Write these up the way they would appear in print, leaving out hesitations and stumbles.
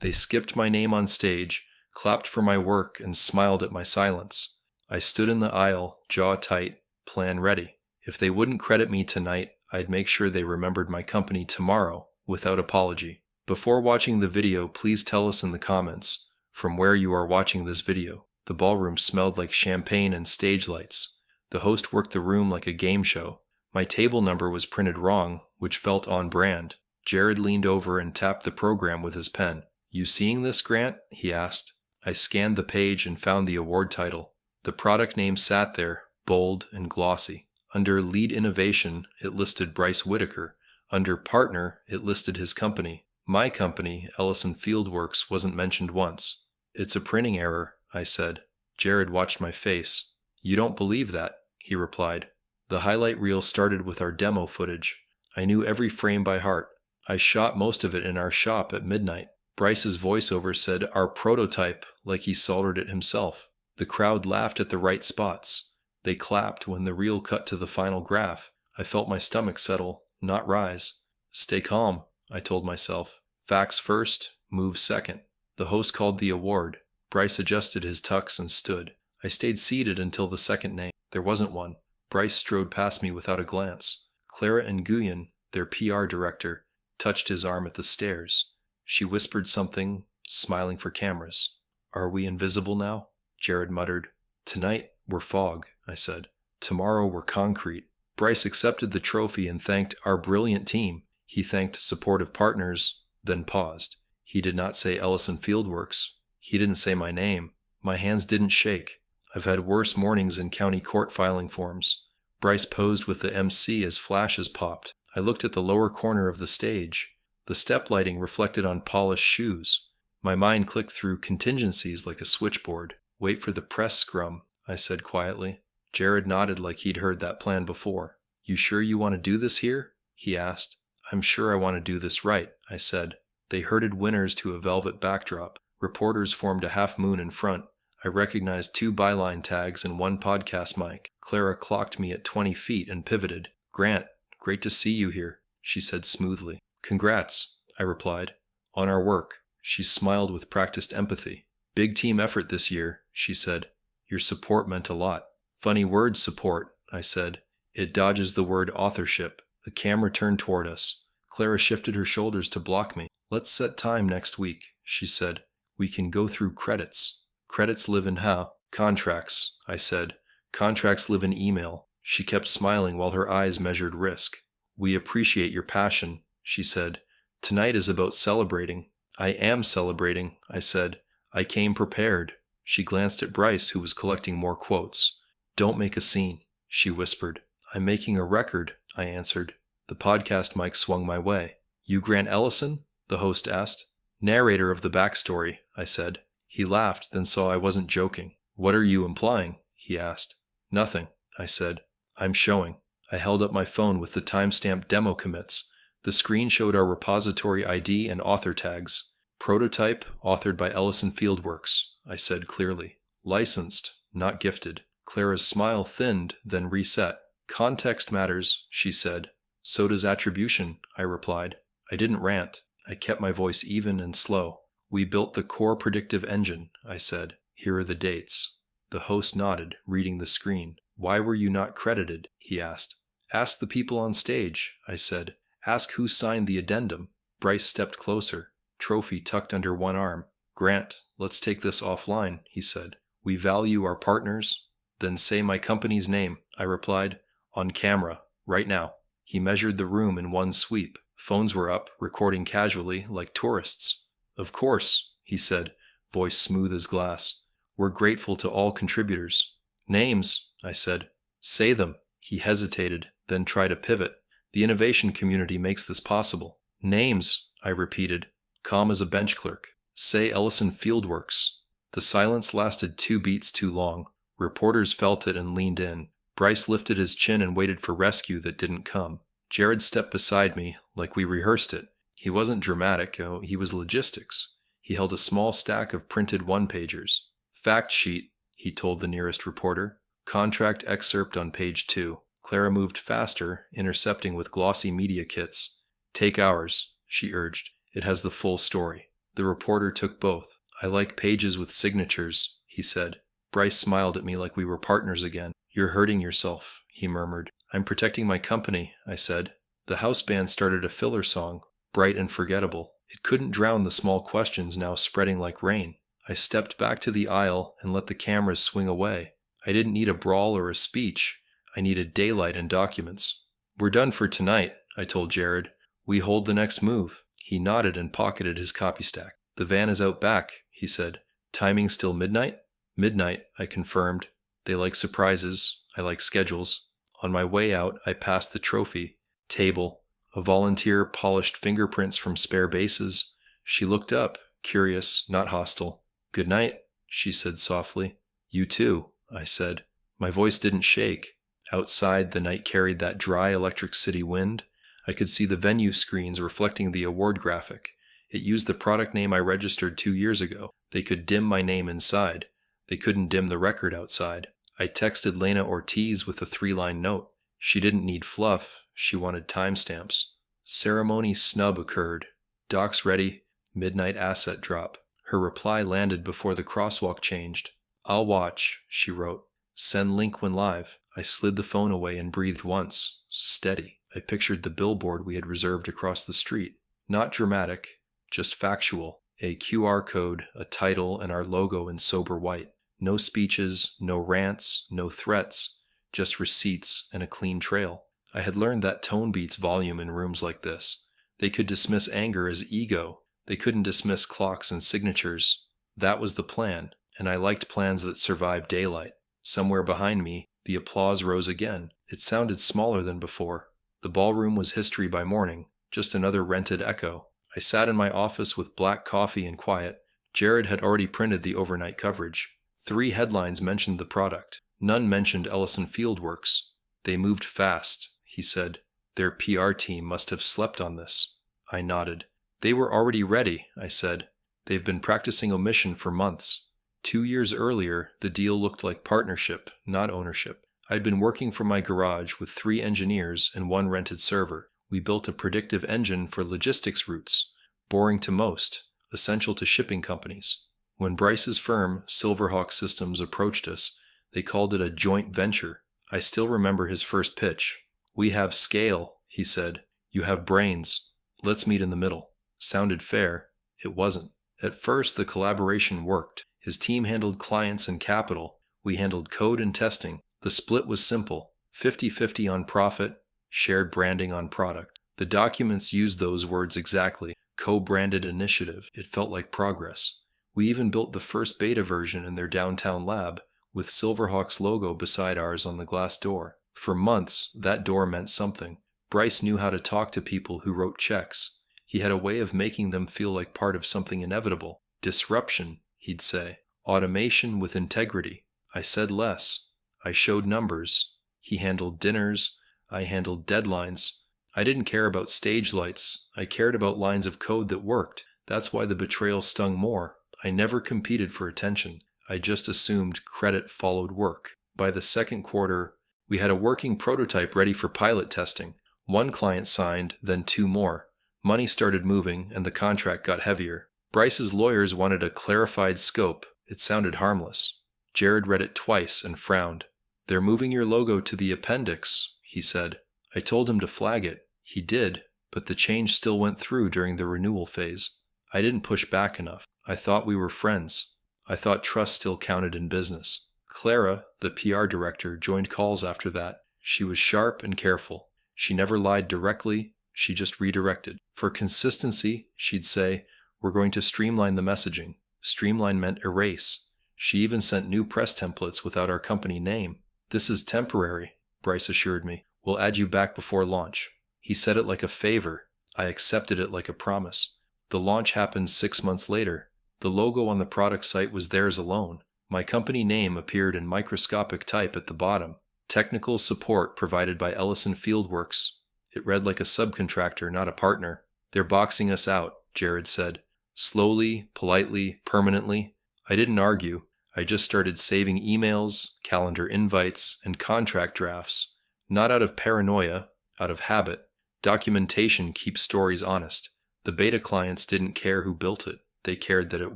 They skipped my name on stage, clapped for my work, and smiled at my silence. I stood in the aisle, jaw tight, plan ready. If they wouldn't credit me tonight, I'd make sure they remembered my company tomorrow, without apology. Before watching the video, please tell us in the comments from where you are watching this video. The ballroom smelled like champagne and stage lights. The host worked the room like a game show. My table number was printed wrong, which felt on brand. Jared leaned over and tapped the program with his pen. "You seeing this, Grant?" he asked. I scanned the page and found the award title. The product name sat there, bold and glossy. Under Lead Innovation, it listed Bryce Whitaker. Under Partner, it listed his company. My company, Ellison Fieldworks, wasn't mentioned once. "It's a printing error," I said. Jared watched my face. "You don't believe that," he replied. The highlight reel started with our demo footage. I knew every frame by heart. I shot most of it in our shop at midnight. Bryce's voiceover said "our prototype" like he soldered it himself. The crowd laughed at the right spots. They clapped when the reel cut to the final graph. I felt my stomach settle, not rise. "Stay calm," I told myself. "Facts first, moves second." The host called the award. Bryce adjusted his tux and stood. I stayed seated until the second name. There wasn't one. Bryce strode past me without a glance. Clara Nguyen, their PR director, touched his arm at the stairs. She whispered something, smiling for cameras. "Are we invisible now?" Jared muttered. "Tonight, we're fog," I said. "Tomorrow, we're concrete." Bryce accepted the trophy and thanked our brilliant team. He thanked supportive partners, then paused. He did not say Ellison Fieldworks. He didn't say my name. My hands didn't shake. I've had worse mornings in county court filing forms. Bryce posed with the MC as flashes popped. I looked at the lower corner of the stage. The step lighting reflected on polished shoes. My mind clicked through contingencies like a switchboard. "Wait for the press scrum," I said quietly. Jared nodded like he'd heard that plan before. "You sure you want to do this here?" he asked. "I'm sure I want to do this right," I said. They herded winners to a velvet backdrop. Reporters formed a half moon in front. I recognized 2 byline tags and 1 podcast mic. Clara clocked me at 20 feet and pivoted. "Grant, great to see you here," she said smoothly. "Congrats," I replied. "On our work." She smiled with practiced empathy. "Big team effort this year," she said. "Your support meant a lot." "Funny word, support," I said. "It dodges the word authorship." The camera turned toward us. Clara shifted her shoulders to block me. "Let's set time next week," she said. "We can go through credits." "Credits live in how?" "Contracts," I said. "Contracts live in email." She kept smiling while her eyes measured risk. "We appreciate your passion," she said. "Tonight is about celebrating." "I am celebrating," I said. "I came prepared." She glanced at Bryce, who was collecting more quotes. "Don't make a scene," she whispered. "I'm making a record," I answered. The podcast mic swung my way. "You Grant Ellison?" the host asked. "Narrator of the backstory," I said. He laughed, then saw I wasn't joking. "What are you implying?" he asked. "Nothing," I said. "I'm showing." I held up my phone with the timestamped demo commits. The screen showed our repository ID and author tags. "Prototype, authored by Ellison Fieldworks," I said clearly. "Licensed, not gifted." Clara's smile thinned, then reset. "Context matters," she said. "So does attribution," I replied. I didn't rant. I kept my voice even and slow. "We built the core predictive engine," I said. "Here are the dates." The host nodded, reading the screen. "Why were you not credited?" he asked. "Ask the people on stage," I said. "Ask who signed the addendum." Bryce stepped closer, trophy tucked under one arm. "Grant, let's take this offline," he said. "We value our partners." "Then say my company's name," I replied. "On camera, right now." He measured the room in one sweep. Phones were up, recording casually, like tourists. "Of course," he said, voice smooth as glass. "We're grateful to all contributors." "Names," I said. "Say them." He hesitated, then tried a pivot. "The innovation community makes this possible." "Names," I repeated, calm as a bench clerk. "Say Ellison Fieldworks." The silence lasted 2 beats too long. Reporters felt it and leaned in. Bryce lifted his chin and waited for rescue that didn't come. Jared stepped beside me, like we rehearsed it. He wasn't dramatic, he was logistics. He held a small stack of printed one-pagers. "Fact sheet," he told the nearest reporter. "Contract excerpt on page 2. Clara moved faster, intercepting with glossy media kits. "Take ours," she urged. "It has the full story." The reporter took both. I like pages with signatures, he said. Bryce smiled at me like we were partners again. You're hurting yourself, he murmured. I'm protecting my company, I said. The house band started a filler song, bright and forgettable. It couldn't drown the small questions now spreading like rain. I stepped back to the aisle and let the cameras swing away. I didn't need a brawl or a speech. I needed daylight and documents. We're done for tonight, I told Jared. We hold the next move. He nodded and pocketed his copy stack. The van is out back, he said. Timing still midnight? Midnight, I confirmed. They like surprises. I like schedules. On my way out, I passed the trophy table. A volunteer polished fingerprints from spare bases. She looked up, curious, not hostile. Good night, she said softly. You too, I said. My voice didn't shake. Outside, the night carried that dry Electric City wind. I could see the venue screens reflecting the award graphic. It used the product name I registered 2 years ago. They could dim my name inside. They couldn't dim the record outside. I texted Lena Ortiz with a 3-line note. She didn't need fluff. She wanted timestamps. Ceremony snub occurred. Docs ready. Midnight asset drop. Her reply landed before the crosswalk changed. I'll watch, she wrote. Send link when live. I slid the phone away and breathed once. Steady. I pictured the billboard we had reserved across the street. Not dramatic, just factual. A QR code, a title, and our logo in sober white. No speeches, no rants, no threats, just receipts and a clean trail. I had learned that tone beats volume in rooms like this. They could dismiss anger as ego. They couldn't dismiss clocks and signatures. That was the plan, and I liked plans that survived daylight. Somewhere behind me, the applause rose again. It sounded smaller than before. The ballroom was history by morning, just another rented echo. I sat in my office with black coffee and quiet. Jared had already printed the overnight coverage. 3 headlines mentioned the product. None mentioned Ellison Fieldworks. They moved fast, he said. Their PR team must have slept on this. I nodded. They were already ready, I said. They've been practicing omission for months. 2 years earlier, the deal looked like partnership, not ownership. I'd been working from my garage with 3 engineers and 1 rented server. We built a predictive engine for logistics routes, boring to most, essential to shipping companies. When Bryce's firm, Silverhawk Systems, approached us, they called it a joint venture. I still remember his first pitch. We have scale, he said. You have brains. Let's meet in the middle. Sounded fair. It wasn't. At first, the collaboration worked. His team handled clients and capital. We handled code and testing. The split was simple. 50-50 on profit, shared branding on product. The documents used those words exactly. Co-branded initiative. It felt like progress. We even built the first beta version in their downtown lab, with Silverhawk's logo beside ours on the glass door. For months, that door meant something. Bryce knew how to talk to people who wrote checks. He had a way of making them feel like part of something inevitable. Disruption, he'd say. Automation with integrity. I said less. I showed numbers. He handled dinners. I handled deadlines. I didn't care about stage lights. I cared about lines of code that worked. That's why the betrayal stung more. I never competed for attention. I just assumed credit followed work. By the second quarter, we had a working prototype ready for pilot testing. 1 client signed, then 2 more. Money started moving, and the contract got heavier. Bryce's lawyers wanted a clarified scope. It sounded harmless. Jared read it twice and frowned. They're moving your logo to the appendix, he said. I told him to flag it. He did, but the change still went through during the renewal phase. I didn't push back enough. I thought we were friends. I thought trust still counted in business. Clara, the PR director, joined calls after that. She was sharp and careful. She never lied directly. She just redirected. For consistency, she'd say, we're going to streamline the messaging. Streamline meant erase. She even sent new press templates without our company name. This is temporary, Bryce assured me. We'll add you back before launch. He said it like a favor. I accepted it like a promise. The launch happened 6 months later. The logo on the product site was theirs alone. My company name appeared in microscopic type at the bottom. Technical support provided by Ellison Fieldworks. It read like a subcontractor, not a partner. They're boxing us out, Jared said. Slowly, politely, permanently. I didn't argue. I just started saving emails, calendar invites, and contract drafts. Not out of paranoia, out of habit. Documentation keeps stories honest. The beta clients didn't care who built it. They cared that it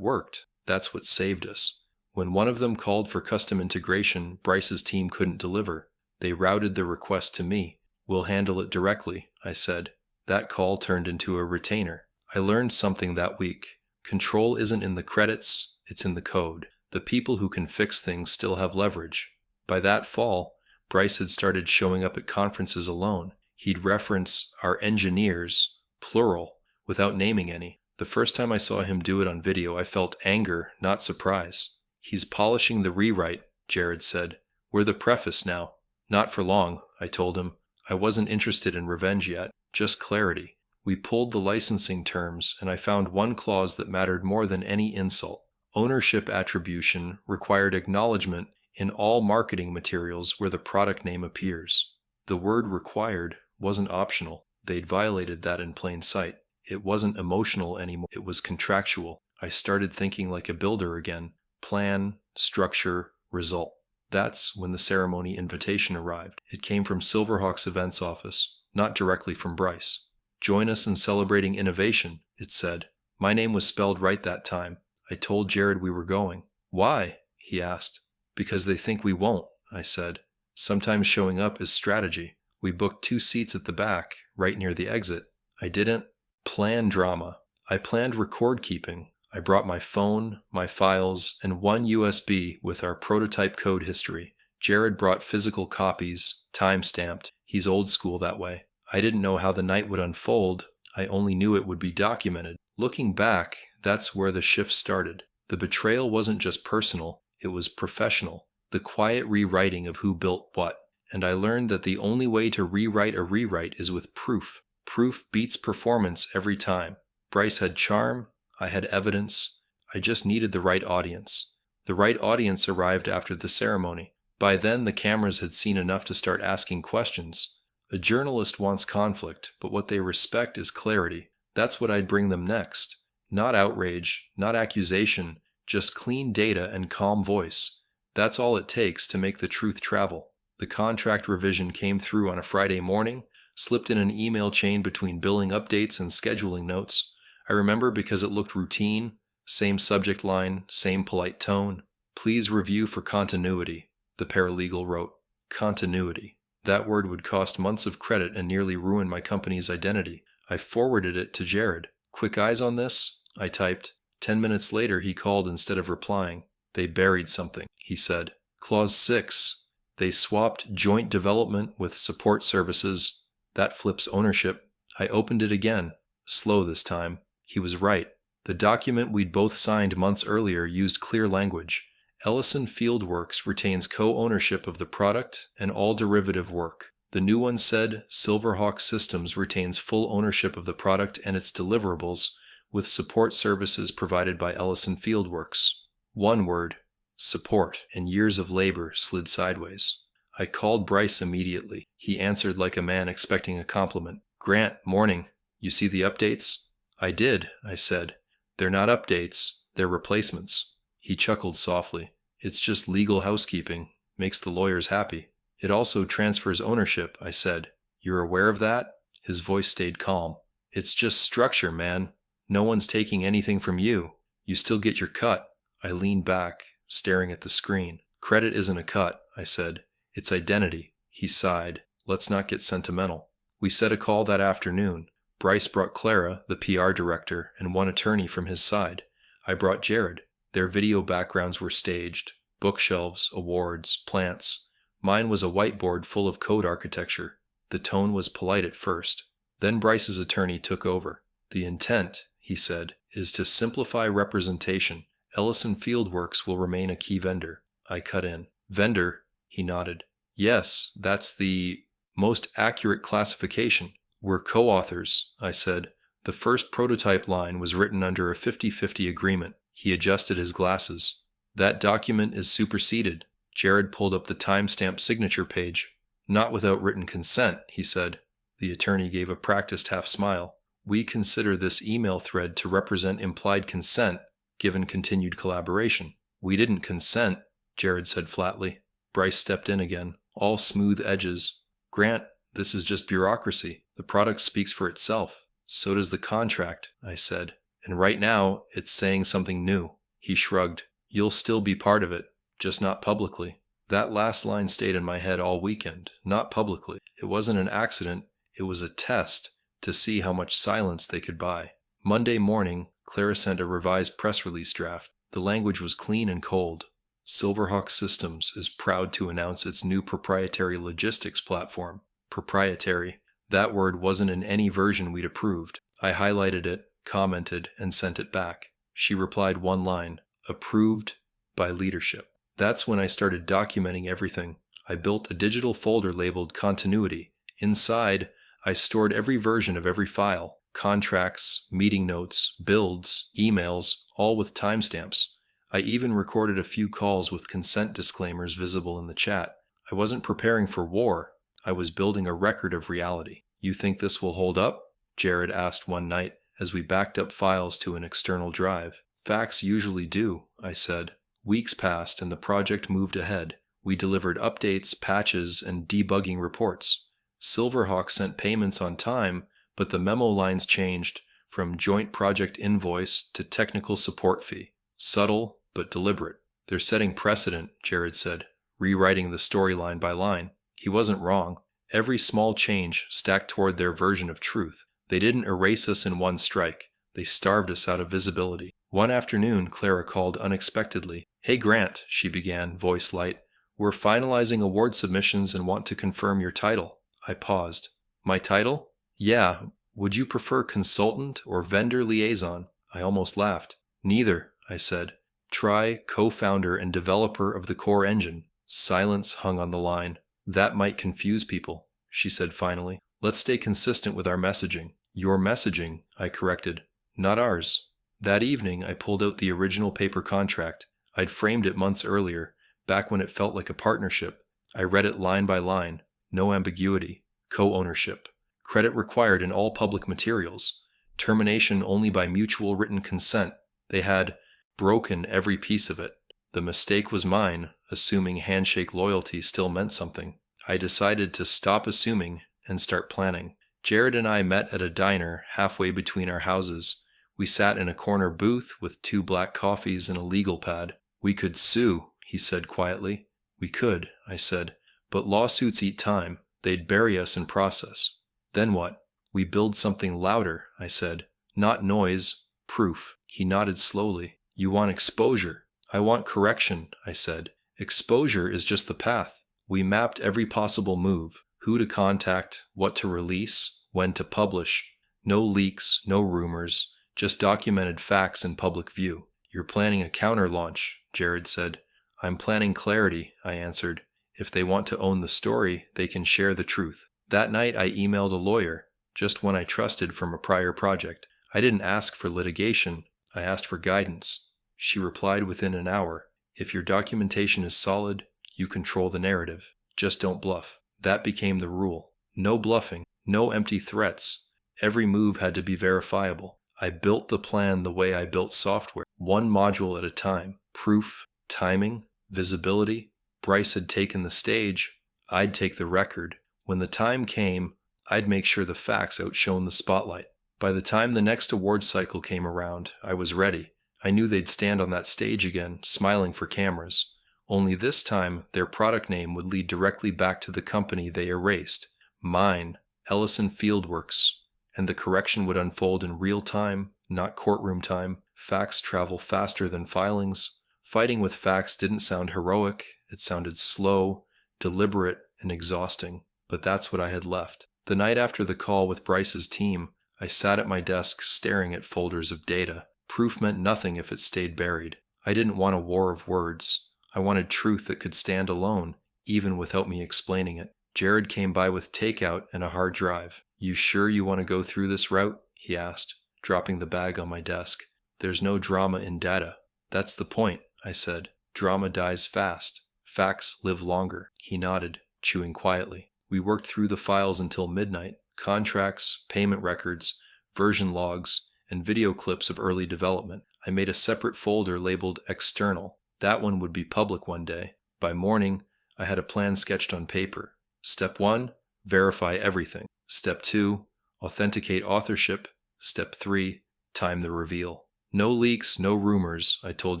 worked. That's what saved us. When one of them called for custom integration Bryce's team couldn't deliver, they routed the request to me. We'll handle it directly, I said. That call turned into a retainer. I learned something that week. Control isn't in the credits, it's in the code. The people who can fix things still have leverage. By that fall, Bryce had started showing up at conferences alone. He'd reference our engineers, plural, without naming any. The first time I saw him do it on video, I felt anger, not surprise. He's polishing the rewrite, Jared said. We're the preface now. Not for long, I told him. I wasn't interested in revenge yet, just clarity. We pulled the licensing terms, and I found one clause that mattered more than any insult. Ownership attribution required acknowledgement in all marketing materials where the product name appears. The word required wasn't optional. They'd violated that in plain sight. It wasn't emotional anymore. It was contractual. I started thinking like a builder again. Plan, structure, result. That's when the ceremony invitation arrived. It came from Silverhawk's events office, not directly from Bryce. Join us in celebrating innovation, it said. My name was spelled right that time. I told Jared we were going. Why? He asked. Because they think we won't, I said. Sometimes showing up is strategy. We booked 2 seats at the back, right near the exit. I didn't plan drama. I planned record keeping. I brought my phone, my files, and 1 USB with our prototype code history. Jared brought physical copies, time-stamped. He's old school that way. I didn't know how the night would unfold. I only knew it would be documented. Looking back, that's where the shift started. The betrayal wasn't just personal, it was professional. The quiet rewriting of who built what. And I learned that the only way to rewrite a rewrite is with proof. Proof beats performance every time. Bryce had charm, I had evidence. I just needed the right audience. The right audience arrived after the ceremony. By then, the cameras had seen enough to start asking questions. A journalist wants conflict, but what they respect is clarity. That's what I'd bring them next. Not outrage, not accusation, just clean data and calm voice. That's all it takes to make the truth travel. The contract revision came through on a Friday morning, slipped in an email chain between billing updates and scheduling notes. I remember because it looked routine, same subject line, same polite tone. Please review for continuity, the paralegal wrote. Continuity. That word would cost months of credit and nearly ruin my company's identity. I forwarded it to Jared. Quick eyes on this? I typed. 10 minutes later, he called instead of replying. They buried something, he said. Clause 6. They swapped joint development with support services. That flips ownership. I opened it again. Slow this time. He was right. The document we'd both signed months earlier used clear language. Ellison Fieldworks retains co-ownership of the product and all derivative work. The new one said Silverhawk Systems retains full ownership of the product and its deliverables, with support services provided by Ellison Fieldworks. One word, support, and years of labor slid sideways. I called Bryce immediately. He answered like a man expecting a compliment. Grant, morning. You see the updates? I did, I said. They're not updates, they're replacements. He chuckled softly. It's just legal housekeeping. Makes the lawyers happy. It also transfers ownership, I said. You're aware of that? His voice stayed calm. It's just structure, man. No one's taking anything from you. You still get your cut. I leaned back, staring at the screen. Credit isn't a cut, I said. It's identity. He sighed. Let's not get sentimental. We set a call that afternoon. Bryce brought Clara, the PR director, and one attorney from his side. I brought Jared. Their video backgrounds were staged. Bookshelves, awards, plants. Mine was a whiteboard full of code architecture. The tone was polite at first. Then Bryce's attorney took over. The intent, he said, is to simplify representation. Ellison Fieldworks will remain a key vendor. I cut in. Vendor? He nodded. Yes, that's the most accurate classification. We're co-authors, I said. The first prototype line was written under a 50-50 agreement. He adjusted his glasses. That document is superseded. Jared pulled up the timestamp signature page. Not without written consent, he said. The attorney gave a practiced half smile. We consider this email thread to represent implied consent, given continued collaboration. We didn't consent, Jared said flatly. Bryce stepped in again, all smooth edges. Grant, this is just bureaucracy. The product speaks for itself. So does the contract, I said. And right now, it's saying something new. He shrugged. You'll still be part of it, just not publicly. That last line stayed in my head all weekend, not publicly. It wasn't an accident, it was a test to see how much silence they could buy. Monday morning, Clara sent a revised press release draft. The language was clean and cold. Silverhawk Systems is proud to announce its new proprietary logistics platform. Proprietary. That word wasn't in any version we'd approved. I highlighted it, commented, and sent it back. She replied one line, approved by leadership. That's when I started documenting everything. I built a digital folder labeled Continuity. Inside, I stored every version of every file, contracts, meeting notes, builds, emails, all with timestamps. I even recorded a few calls with consent disclaimers visible in the chat. I wasn't preparing for war. I was building a record of reality. You think this will hold up? Jared asked one night as we backed up files to an external drive. Facts usually do, I said. Weeks passed and the project moved ahead. We delivered updates, patches, and debugging reports. Silverhawk sent payments on time, but the memo lines changed from joint project invoice to technical support fee. Subtle, but deliberate. They're setting precedent, Jared said, rewriting the story line by line. He wasn't wrong. Every small change stacked toward their version of truth. They didn't erase us in one strike. They starved us out of visibility. One afternoon, Clara called unexpectedly. Hey Grant, she began, voice light. We're finalizing award submissions and want to confirm your title. I paused. My title? Yeah. Would you prefer consultant or vendor liaison? I almost laughed. Neither, I said. Try co-founder and developer of the core engine. Silence hung on the line. That might confuse people, she said finally. Let's stay consistent with our messaging. Your messaging, I corrected. Not ours. That evening, I pulled out the original paper contract. I'd framed it months earlier, back when it felt like a partnership. I read it line by line. No ambiguity. Co-ownership. Credit required in all public materials. Termination only by mutual written consent. They had broken every piece of it. The mistake was mine, assuming handshake loyalty still meant something. I decided to stop assuming and start planning. Jared and I met at a diner halfway between our houses. We sat in a corner booth with 2 black coffees and a legal pad. We could sue, he said quietly. We could, I said, but lawsuits eat time. They'd bury us in process. Then what? We build something louder, I said. Not noise, proof. He nodded slowly. You want exposure. I want correction, I said. Exposure is just the path. We mapped every possible move. Who to contact, what to release, when to publish. No leaks, no rumors, just documented facts in public view. You're planning a counter launch, Jared said. I'm planning clarity, I answered. If they want to own the story, they can share the truth. That night I emailed a lawyer, just one I trusted from a prior project. I didn't ask for litigation, I asked for guidance. She replied within an hour. If your documentation is solid, you control the narrative. Just don't bluff. That became the rule. No bluffing, no empty threats. Every move had to be verifiable. I built the plan the way I built software, one module at a time. Proof, timing, visibility. Bryce had taken the stage. I'd take the record. When the time came, I'd make sure the facts outshone the spotlight. By the time the next award cycle came around, I was ready. I knew they'd stand on that stage again, smiling for cameras. Only this time, their product name would lead directly back to the company they erased. Mine, Ellison Fieldworks. And the correction would unfold in real time, not courtroom time. Facts travel faster than filings. Fighting with facts didn't sound heroic. It sounded slow, deliberate, and exhausting. But that's what I had left. The night after the call with Bryce's team, I sat at my desk staring at folders of data. Proof meant nothing if it stayed buried. I didn't want a war of words. I wanted truth that could stand alone, even without me explaining it. Jared came by with takeout and a hard drive. You sure you want to go through this route? He asked, dropping the bag on my desk. There's no drama in data. That's the point, I said. Drama dies fast. Facts live longer. He nodded, chewing quietly. We worked through the files until midnight. Contracts, payment records, version logs, and video clips of early development. I made a separate folder labeled External. That one would be public one day. By morning, I had a plan sketched on paper. Step 1, verify everything. Step 2, authenticate authorship. Step 3, Time the reveal. No leaks, no rumors, I told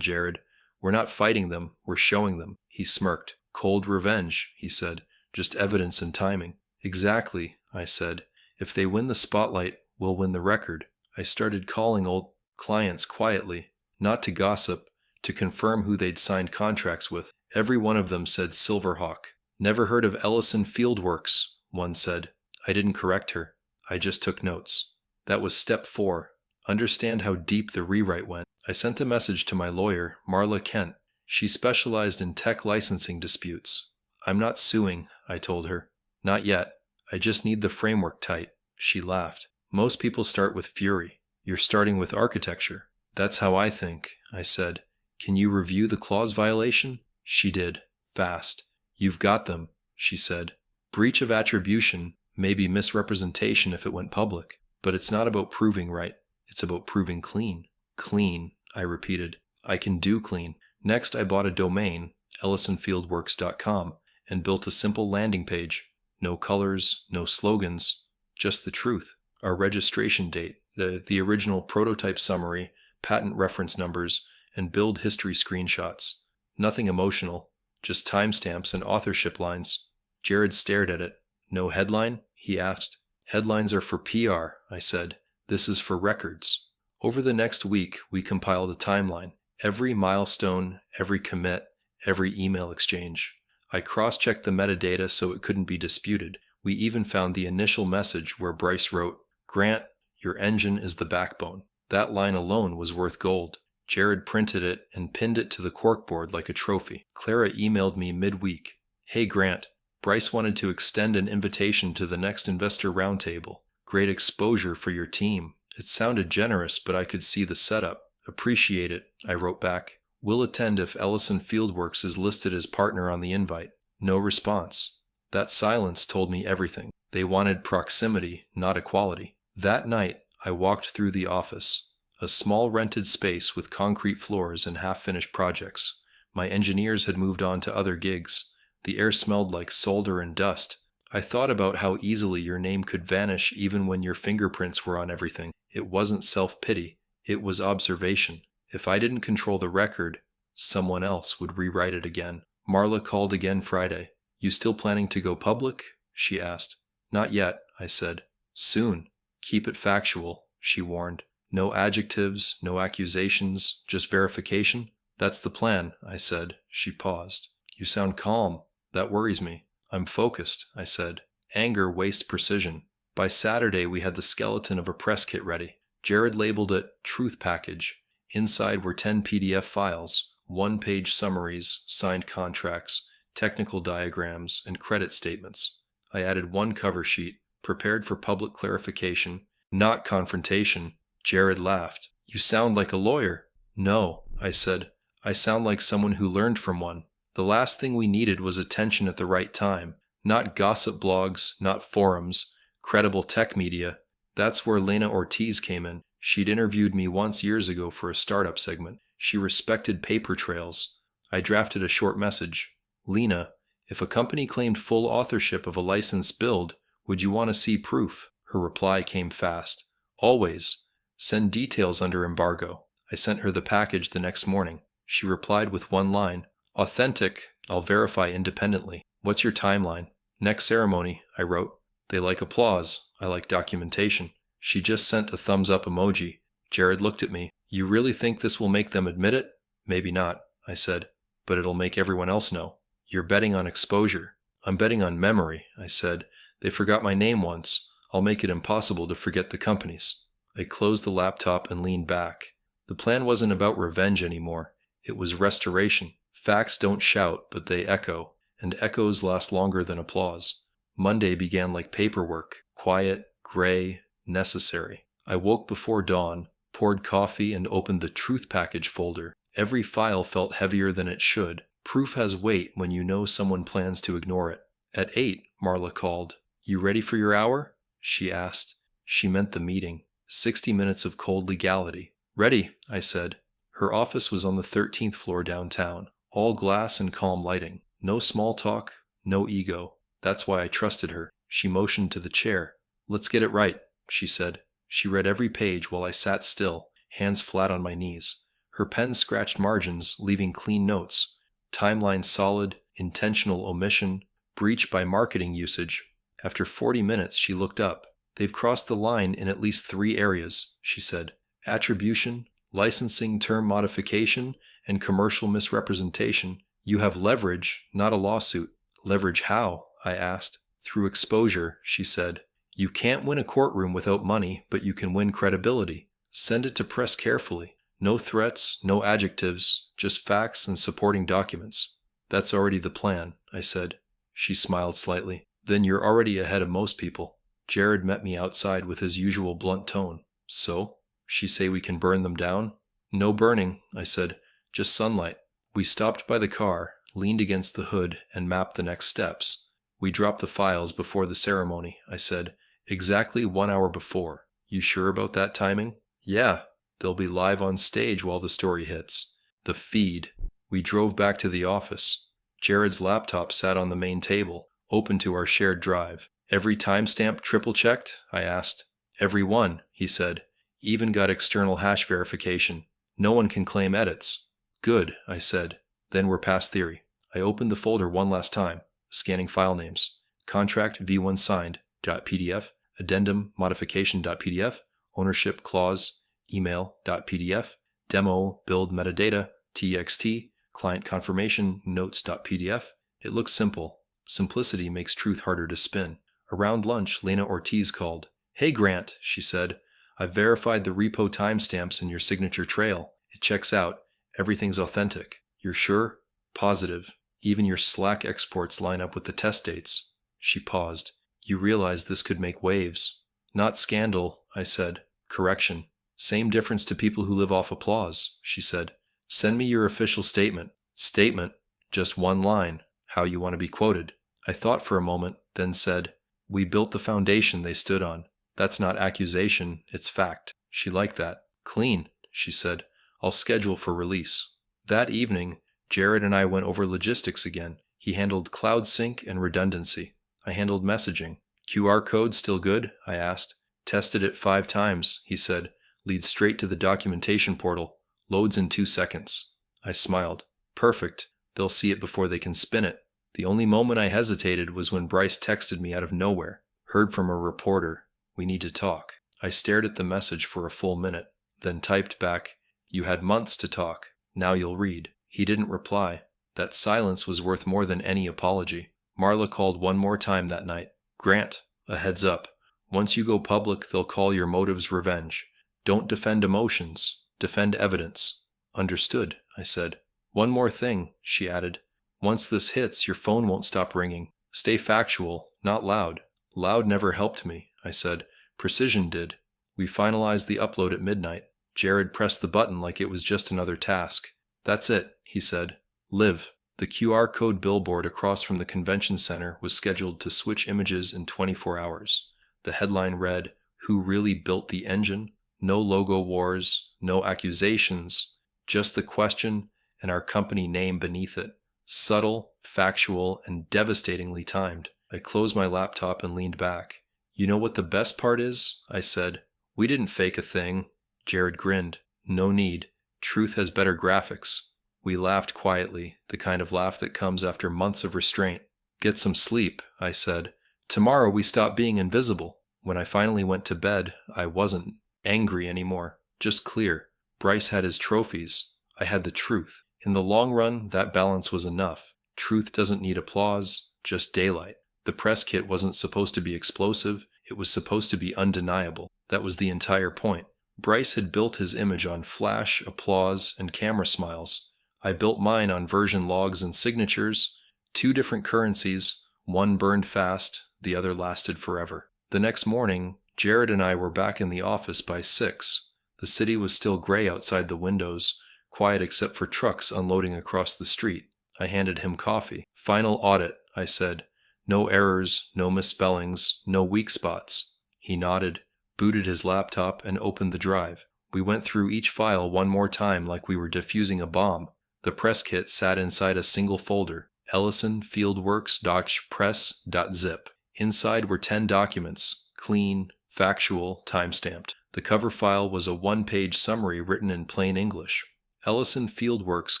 Jared. We're not fighting them, we're showing them. He smirked. Cold revenge, he said. Just evidence and timing. Exactly, I said. If they win the spotlight, we'll win the record. I started calling old clients quietly, not to gossip, to confirm who they'd signed contracts with. Every one of them said Silverhawk. Never heard of Ellison Fieldworks, one said. I didn't correct her. I just took notes. That was step 4. Understand how deep the rewrite went. I sent a message to my lawyer, Marla Kent. She specialized in tech licensing disputes. I'm not suing, I told her. Not yet. I just need the framework tight. She laughed. Most people start with Fury. You're starting with architecture. That's how I think, I said. Can you review the clause violation? She did. Fast. You've got them, she said. Breach of attribution, maybe misrepresentation if it went public. But it's not about proving right. It's about proving clean. Clean, I repeated. I can do clean. Next, I bought a domain, ellisonfieldworks.com, and built a simple landing page. No colors, no slogans, just the truth. Our registration date, the original prototype summary, patent reference numbers, and build history screenshots. Nothing emotional, just timestamps and authorship lines. Jared stared at it. No headline? He asked. Headlines are for PR, I said. This is for records. Over the next week, we compiled a timeline. Every milestone, every commit, every email exchange. I cross-checked the metadata so it couldn't be disputed. We even found the initial message where Bryce wrote, Grant, your engine is the backbone. That line alone was worth gold. Jared printed it and pinned it to the corkboard like a trophy. Clara emailed me midweek. Hey Grant, Bryce wanted to extend an invitation to the next investor roundtable. Great exposure for your team. It sounded generous, but I could see the setup. Appreciate it, I wrote back. Will attend if Ellison Fieldworks is listed as partner on the invite. No response. That silence told me everything. They wanted proximity, not equality. That night, I walked through the office. A small rented space with concrete floors and half-finished projects. My engineers had moved on to other gigs. The air smelled like solder and dust. I thought about how easily your name could vanish even when your fingerprints were on everything. It wasn't self-pity. It was observation. If I didn't control the record, someone else would rewrite it again. Marla called again Friday. You still planning to go public? She asked. Not yet, I said. Soon. Keep it factual, she warned. No adjectives, no accusations, just verification? That's the plan, I said. She paused. You sound calm. That worries me. I'm focused, I said. Anger wastes precision. By Saturday, we had the skeleton of a press kit ready. Jared labeled it Truth Package. Inside were 10 PDF files, one-page summaries, signed contracts, technical diagrams, and credit statements. I added one cover sheet, prepared for public clarification, not confrontation. Jared laughed. You sound like a lawyer. No, I said. I sound like someone who learned from one. The last thing we needed was attention at the right time. Not gossip blogs, not forums, credible tech media. That's where Lena Ortiz came in. She'd interviewed me once years ago for a startup segment. She respected paper trails. I drafted a short message. Lena, if a company claimed full authorship of a licensed build, would you want to see proof? Her reply came fast. Always. Send details under embargo. I sent her the package the next morning. She replied with one line. Authentic. I'll verify independently. What's your timeline? Next ceremony, I wrote. They like applause. I like documentation. She just sent a thumbs up emoji. Jared looked at me. You really think this will make them admit it? Maybe not, I said. But it'll make everyone else know. You're betting on exposure. I'm betting on memory, I said. They forgot my name once. I'll make it impossible to forget the companies. I closed the laptop and leaned back. The plan wasn't about revenge anymore. It was restoration. Facts don't shout, but they echo, and echoes last longer than applause. Monday began like paperwork, quiet, gray, necessary. I woke before dawn, poured coffee, and opened the Truth Package folder. Every file felt heavier than it should. Proof has weight when you know someone plans to ignore it. At 8, Marla called. You ready for your hour? She asked. She meant the meeting. 60 minutes of cold legality. Ready, I said. Her office was on the 13th floor downtown. All glass and calm lighting. No small talk, no ego. That's why I trusted her. She motioned to the chair. Let's get it right, she said. She read every page while I sat still, hands flat on my knees. Her pen scratched margins, leaving clean notes. Timeline solid, intentional omission, breach by marketing usage. After 40 minutes, she looked up. They've crossed the line in at least 3 areas, she said. Attribution, licensing term modification, and commercial misrepresentation. You have leverage, not a lawsuit. Leverage how? I asked. Through exposure, she said. You can't win a courtroom without money, but you can win credibility. Send it to press carefully. No threats, no adjectives, just facts and supporting documents. That's already the plan, I said. She smiled slightly. Then you're already ahead of most people. Jared met me outside with his usual blunt tone. So? She say we can burn them down? No burning, I said. Just sunlight. We stopped by the car, leaned against the hood, and mapped the next steps. We dropped the files before the ceremony, I said. Exactly 1 hour before. You sure about that timing? Yeah. They'll be live on stage while the story hits. The feed. We drove back to the office. Jared's laptop sat on the main table, open to our shared drive. Every timestamp triple-checked? I asked. Every one, he said. Even got external hash verification. No one can claim edits. Good, I said. Then we're past theory. I opened the folder one last time, scanning file names. Contract V1 signed .pdf, addendum modification.pdf, ownership clause, email.pdf, demo build metadata, txt, client confirmation notes.pdf. It looks simple. Simplicity makes truth harder to spin. Around lunch, Lena Ortiz called. Hey Grant, she said. I've verified the repo timestamps in your signature trail. It checks out. Everything's authentic. You're sure? Positive. Even your Slack exports line up with the test dates. She paused. You realize this could make waves. Not scandal, I said. Correction. Same difference to people who live off applause, she said. Send me your official statement. Statement? Just one line. How you want to be quoted. I thought for a moment, then said, We built the foundation they stood on. That's not accusation, it's fact. She liked that. Clean, she said. I'll schedule for release. That evening, Jared and I went over logistics again. He handled cloud sync and redundancy. I handled messaging. QR code still good? I asked. Tested it 5 times, he said. Leads straight to the documentation portal. Loads in 2 seconds. I smiled. Perfect. They'll see it before they can spin it. The only moment I hesitated was when Bryce texted me out of nowhere. Heard from a reporter. We need to talk. I stared at the message for a full minute, then typed back, You had months to talk. Now you'll read. He didn't reply. That silence was worth more than any apology. Marla called one more time that night. Grant, a heads up. Once you go public, they'll call your motives revenge. Don't defend emotions. Defend evidence. Understood, I said. One more thing, she added. Once this hits, your phone won't stop ringing. Stay factual, not loud. Loud never helped me, I said. Precision did. We finalized the upload at midnight. Jared pressed the button like it was just another task. That's it, he said. Live. The QR code billboard across from the convention center was scheduled to switch images in 24 hours. The headline read, Who really built the engine? No logo wars, no accusations, just the question and our company name beneath it. Subtle, factual, and devastatingly timed. I closed my laptop and leaned back. You know what the best part is? I said. We didn't fake a thing. Jared grinned. No need. Truth has better graphics. We laughed quietly, the kind of laugh that comes after months of restraint. Get some sleep, I said. Tomorrow we stop being invisible. When I finally went to bed, I wasn't angry anymore. Just clear. Bryce had his trophies. I had the truth. In the long run, that balance was enough. Truth doesn't need applause, just daylight. The press kit wasn't supposed to be explosive. It was supposed to be undeniable. That was the entire point. Bryce had built his image on flash, applause, and camera smiles. I built mine on version logs and signatures. 2 different currencies. One burned fast, the other lasted forever. The next morning, Jared and I were back in the office by 6. The city was still gray outside the windows, quiet except for trucks unloading across the street. I handed him coffee. Final audit, I said. No errors, no misspellings, no weak spots. He nodded, booted his laptop, and opened the drive. We went through each file one more time like we were defusing a bomb. The press kit sat inside a single folder, Ellison Fieldworks docpress.zip. Inside were 10 documents, clean, factual, timestamped. The cover file was a one-page summary written in plain English. Ellison Fieldworks